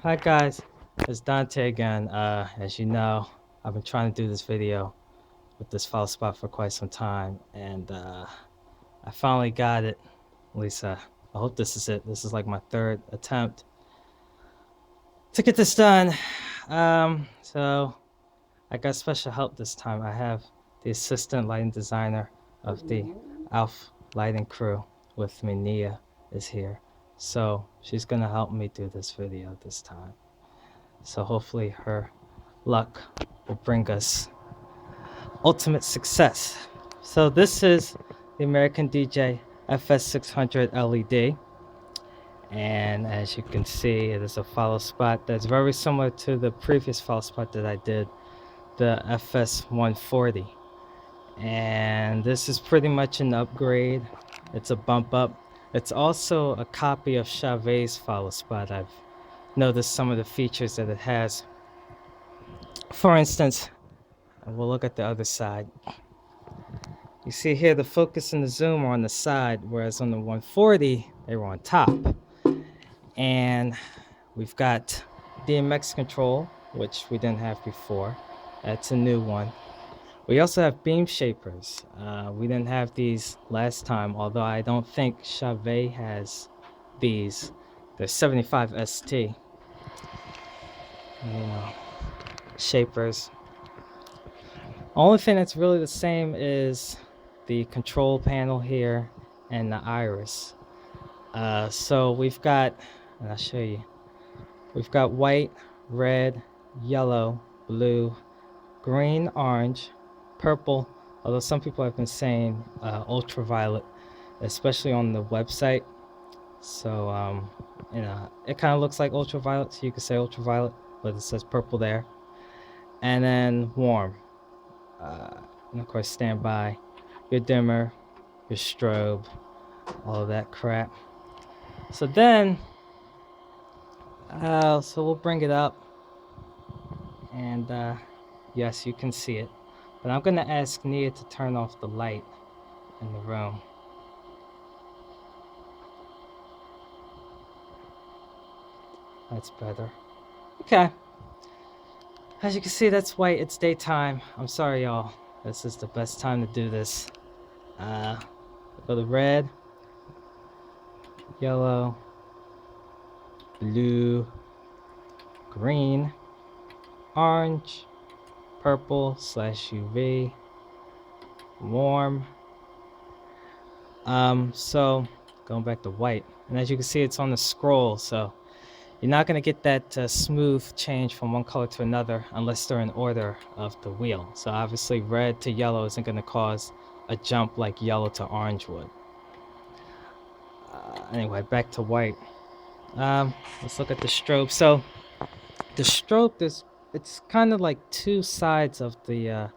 Hi guys, it's Dante again. As you know, I've been trying to do this video with this Followspot for quite some time, and I finally got it. At least I hope this is it. This is like my third attempt to get this done. So I got special help this time. I have the assistant lighting designer of the Alf lighting crew with me. Nia is here, so she's gonna help me do this video this time. So hopefully her luck will bring us ultimate success. So this is the American DJ FS600 LED. And as you can see, it is a follow spot that's very similar to the previous follow spot that I did, the FS140. And this is pretty much an upgrade. It's a bump up. It's also a copy of Chavet's follow spot. I've noticed some of the features that it has. For instance, we'll look at the other side. You see here the focus and the zoom are on the side, whereas on the 140 they were on top. And we've got DMX control, which we didn't have before. That's a new one. We also have beam shapers. We didn't have these last time, although I don't think Chavet has these. They're 75 ST. You know, shapers. Only thing that's really the same is the control panel here and the iris. So we've got, and I'll show you, we've got white, red, yellow, blue, green, orange, purple, although some people have been saying ultraviolet, especially on the website. So, you know, it kind of looks like ultraviolet, so you could say ultraviolet, but it says purple there. And then warm. And of course, standby, your dimmer, your strobe, all of that crap. So then, so we'll bring it up, and yes, you can see it. But I'm gonna ask Nia to turn off the light in the room. That's better. Okay. As you can see, that's white. It's daytime. I'm sorry, y'all. This is the best time to do this. Go to red, yellow, blue, green, orange, purple / UV, warm. So going back to white, and as you can see, it's on the scroll, so you're not going to get that smooth change from one color to another unless they're in order of the wheel. So obviously red to yellow isn't going to cause a jump like yellow to orange would. Anyway, back to white. Let's look at the strobe. So the strobe, it's kind of like two sides of the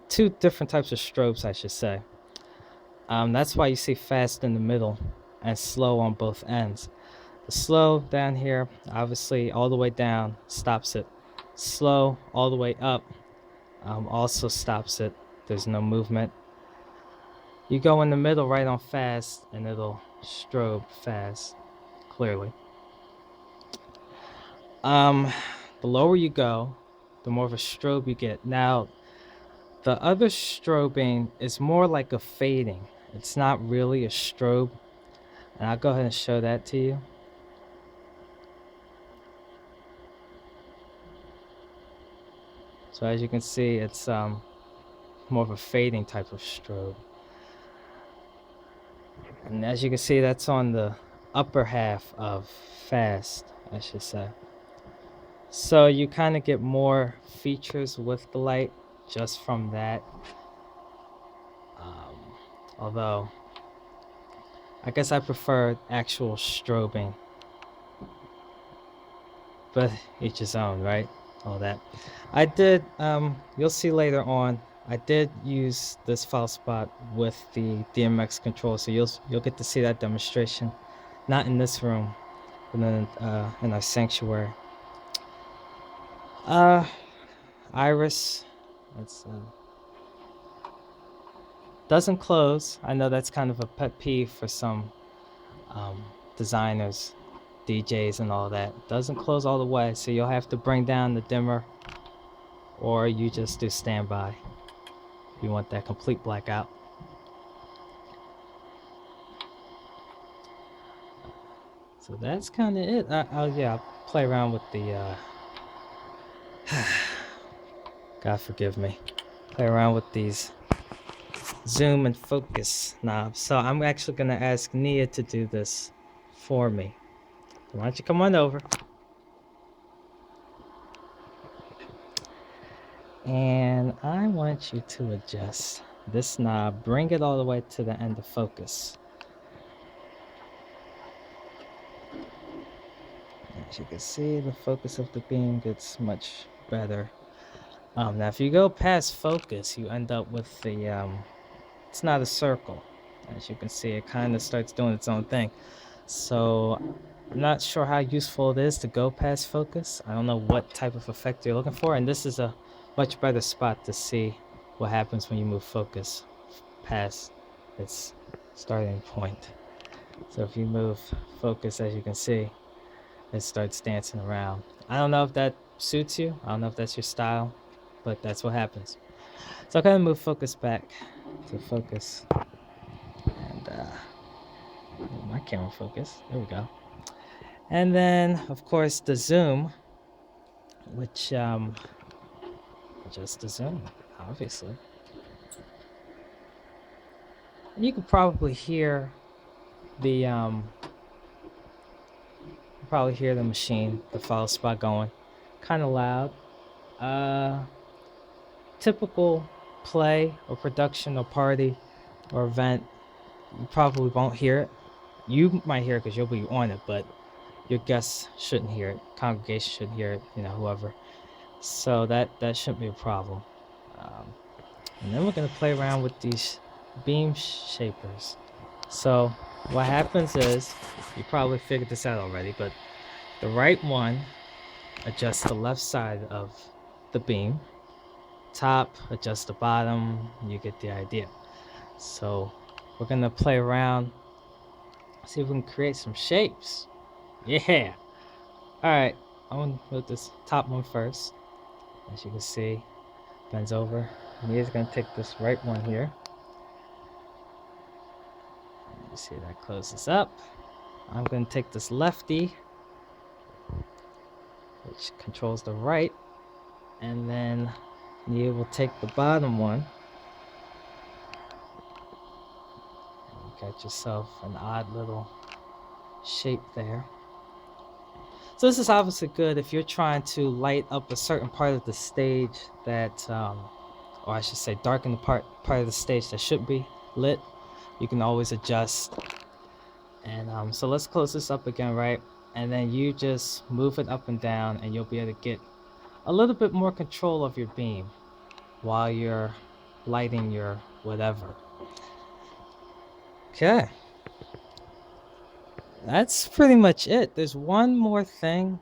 two different types of strobes, I should say. That's why you see fast in the middle and slow on both ends. The slow down here, obviously all the way down, stops it. Slow all the way up, also stops it. There's no movement. You go in the middle right on fast and it'll strobe fast, clearly. The lower you go, the more of a strobe you get. Now, the other strobing is more like a fading. It's not really a strobe. And I'll go ahead and show that to you. So as you can see, it's more of a fading type of strobe. And as you can see, that's on the upper half of fast, I should say. So you kind of get more features with the light just from that. Although, I guess I prefer actual strobing. But each his own, right? All that. I did, you'll see later on, I did use this file spot with the DMX control, so you'll get to see that demonstration. Not in this room, but in our sanctuary. Iris, that's doesn't close. I know that's kind of a pet peeve for some designers. DJs and all that. It doesn't close all the way, so you'll have to bring down the dimmer, or you just do standby if you want that complete blackout. So that's kind of it. I'll play around with the God forgive me. Play around with these zoom and focus knobs. So I'm actually gonna ask Nia to do this for me. Why don't you come on over? And I want you to adjust this knob, bring it all the way to the end of focus. As you can see, the focus of the beam gets much better. Now if you go past focus, you end up with the, it's not a circle. As you can see, it kind of starts doing its own thing. So I'm not sure how useful it is to go past focus. I don't know what type of effect you're looking for, and this is a much better spot to see what happens when you move focus past its starting point. So if you move focus, as you can see, it starts dancing around. I don't know if that suits you. I don't know if that's your style, but that's what happens. So I'm gonna move focus back to focus, and my camera focus. There we go. And then, of course, the zoom, which just the zoom, obviously. And you can probably hear the machine, the Followspot going, kind of loud. Typical play or production or party or event, you probably won't hear it. You might hear it because you'll be on it, but your guests shouldn't hear it. Congregation shouldn't hear it. You know, whoever. So that shouldn't be a problem. And then we're gonna play around with these beam shapers. So what happens is, you probably figured this out already, but the right one adjusts the left side of the beam. Top adjusts the bottom. You get the idea. So we're gonna play around, see if we can create some shapes. Yeah. All right. I'm gonna put this top one first. As you can see, bends over. And he's gonna take this right one here. You see that closes up. I'm gonna take this lefty, which controls the right, and then you will take the bottom one. And you got yourself an odd little shape there. So this is obviously good if you're trying to light up a certain part of the stage that, or I should say darken the part of the stage that should be lit. You can always adjust. And so let's close this up again, right? And then you just move it up and down, and you'll be able to get a little bit more control of your beam while you're lighting your whatever. Okay. That's pretty much it. There's one more thing,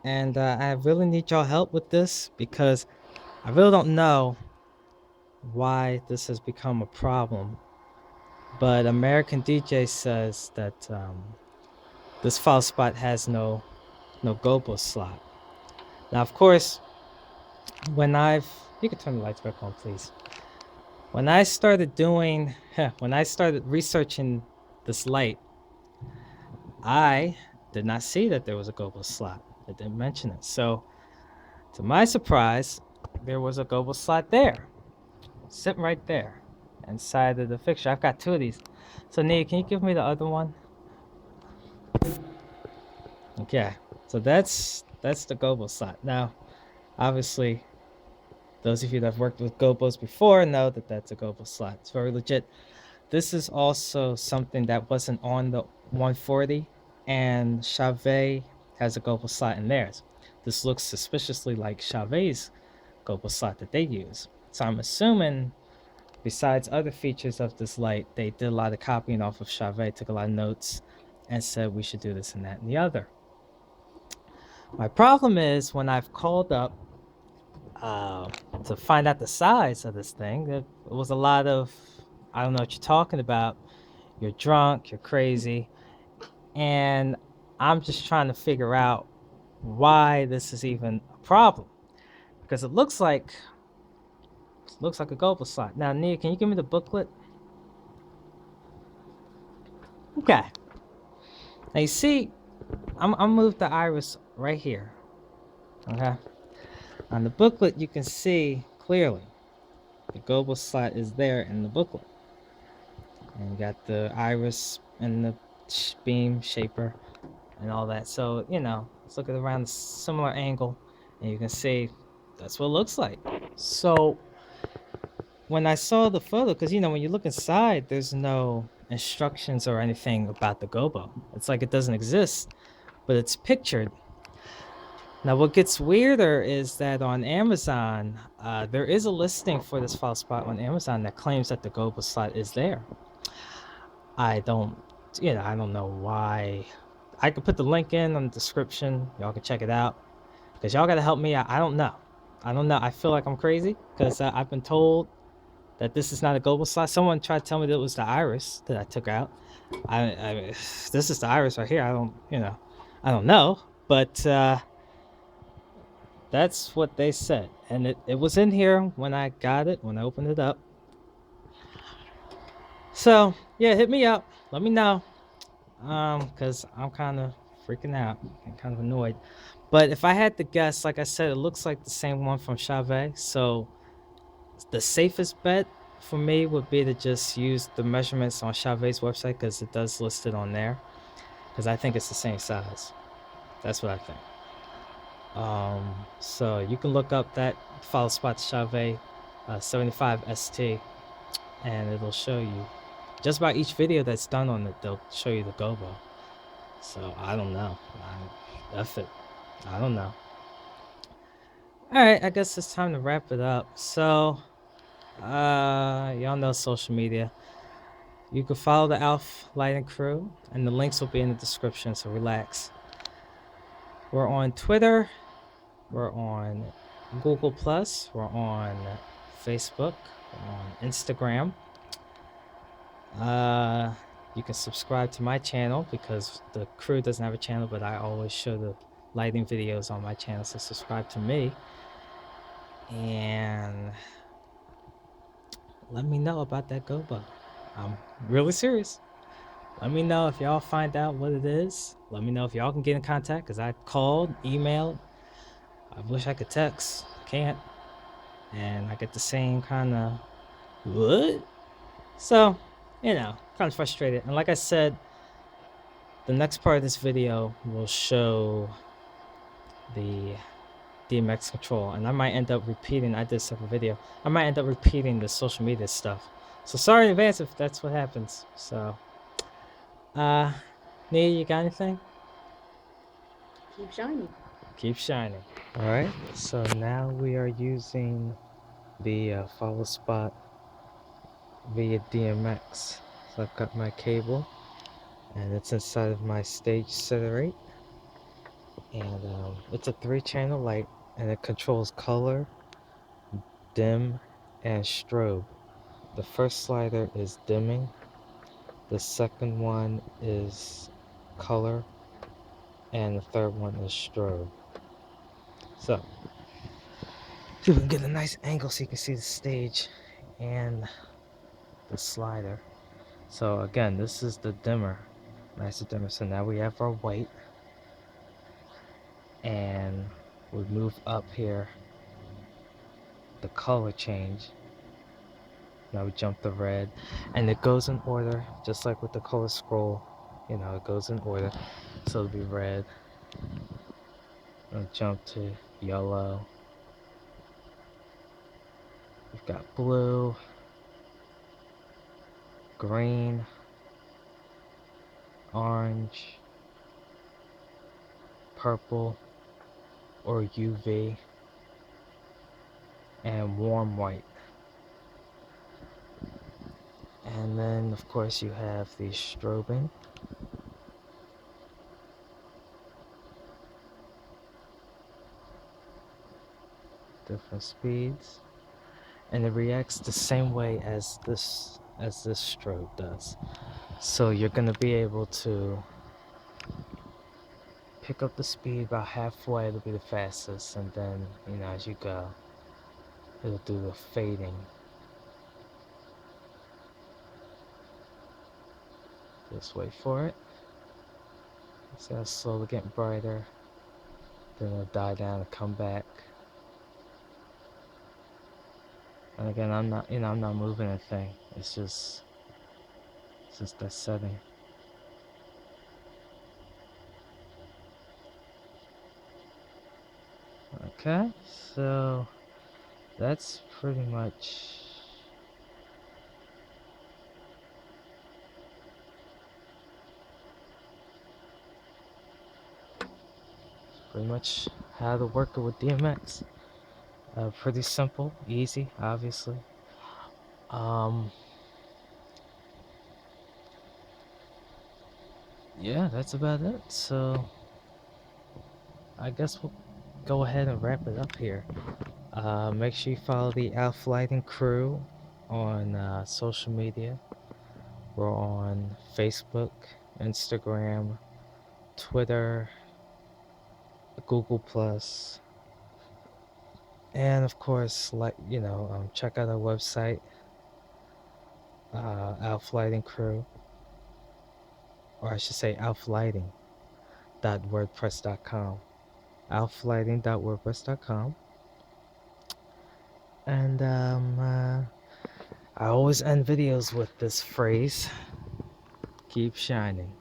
and I really need y'all help with this because I really don't know why this has become a problem. But American DJ says that this Followspot has no GoPro slot. Now, of course, you can turn the lights back on, please. When I started researching this light, I did not see that there was a GoPro slot. It didn't mention it. So, to my surprise, there was a GoPro slot there, sitting right there, inside of the fixture. I've got two of these. So, Nia, can you give me the other one? Okay, so that's the GoPro slot. Now, obviously, those of you that have worked with GoPros before know that that's a GoPro slot. It's very legit. This is also something that wasn't on the 140, and Chauvet has a GoPro slot in theirs. This looks suspiciously like Chauvet's GoPro slot that they use. So I'm assuming, besides other features of this light, they did a lot of copying off of Chauvet, took a lot of notes, and said we should do this and that and the other. My problem is when I've called up to find out the size of this thing, it was a lot of, I don't know what you're talking about, you're drunk, you're crazy, and I'm just trying to figure out why this is even a problem, because it looks like a global slot. Now, Nia, can you give me the booklet? Okay. Now you see, I'm moved the iris right here. Okay. On the booklet, you can see clearly the global slot is there in the booklet, and you got the iris and the beam shaper and all that. So let's look at around a similar angle, and you can see that's what it looks like. So when I saw the photo, because when you look inside, there's no instructions or anything about the gobo. It's like it doesn't exist, but it's pictured. Now, what gets weirder is that on Amazon, there is a listing for this Followspot on Amazon that claims that the gobo slot is there. I don't know why. I could put the link in on the description. Y'all can check it out, because y'all got to help me out. I don't know. I feel like I'm crazy because I've been told that this is not a global slot. Someone tried to tell me that it was the iris that I took out. This is the iris right here. I don't know, but that's what they said, and it was in here when I got it, when I opened it up. So yeah, hit me up. Let me know, because I'm kind of freaking out and kind of annoyed. But if I had to guess, like I said, it looks like the same one from Strobe. So the safest bet for me would be to just use the measurements on Strobe's website, because it does list it on there, because I think it's the same size. That's what I think. So you can look up that Followspot Strobe 75ST, and it'll show you just about each video that's done on it. They'll show you the gobo. So I don't know. F it. I don't know. All right, I guess it's time to wrap it up. So y'all know social media. You can follow the Alf Lighting Crew, and the links will be in the description, so relax. We're on Twitter, we're on Google+, we're on Facebook, we're on Instagram. You can subscribe to my channel, because the crew doesn't have a channel, but I always show the lighting videos on my channel, so subscribe to me. And let me know about that gobo. I'm really serious. Let me know if y'all find out what it is. Let me know if y'all can get in contact, because I called, emailed. I wish I could text. Can't. And I get the same kind of what? So, kind of frustrated. And like I said, the next part of this video will show the DMX control. And I might end up repeating, I did a separate video. I might end up repeating the social media stuff. So sorry in advance if that's what happens. So, Nia, you got anything? Keep shining. Keep shining. All right, so now we are using the Followspot via DMX. So I've got my cable, and it's inside of my stage setter 8, and it's a 3-channel light, and it controls color, dim, and strobe. The first slider is dimming, the second one is color, and the third one is strobe. So see if we can get a nice angle so you can see the stage and the slider. So again, this is the dimmer, nice and dimmer. So now we have our white, and we move up here, the color change. Now we jump the red, and it goes in order, just like with the color scroll. It goes in order. So it'll be red, and jump to yellow. We've got blue, green, orange, purple, or UV, and warm white. And then of course you have the strobing. Different speeds, and it reacts the same way as this strobe does. So you're going to be able to pick up the speed about halfway, it'll be the fastest, and then, you know, as you go, it'll do the fading. Just wait for it. See how it's slowly getting brighter. Then it'll die down and come back. And again, I'm not moving anything. It's just that setting. Okay, so that's pretty much how to work it with DMX. Pretty simple, easy, obviously. Yeah, that's about it. So I guess we'll go ahead and wrap it up here. Make sure you follow the Alf Lighting crew on social media. We're on Facebook, Instagram, Twitter, Google Plus, and of course, check out our website, Alf Lighting Crew, or I should say alflighting.wordpress.com. alflighting.wordpress.com. And I always end videos with this phrase: keep shining.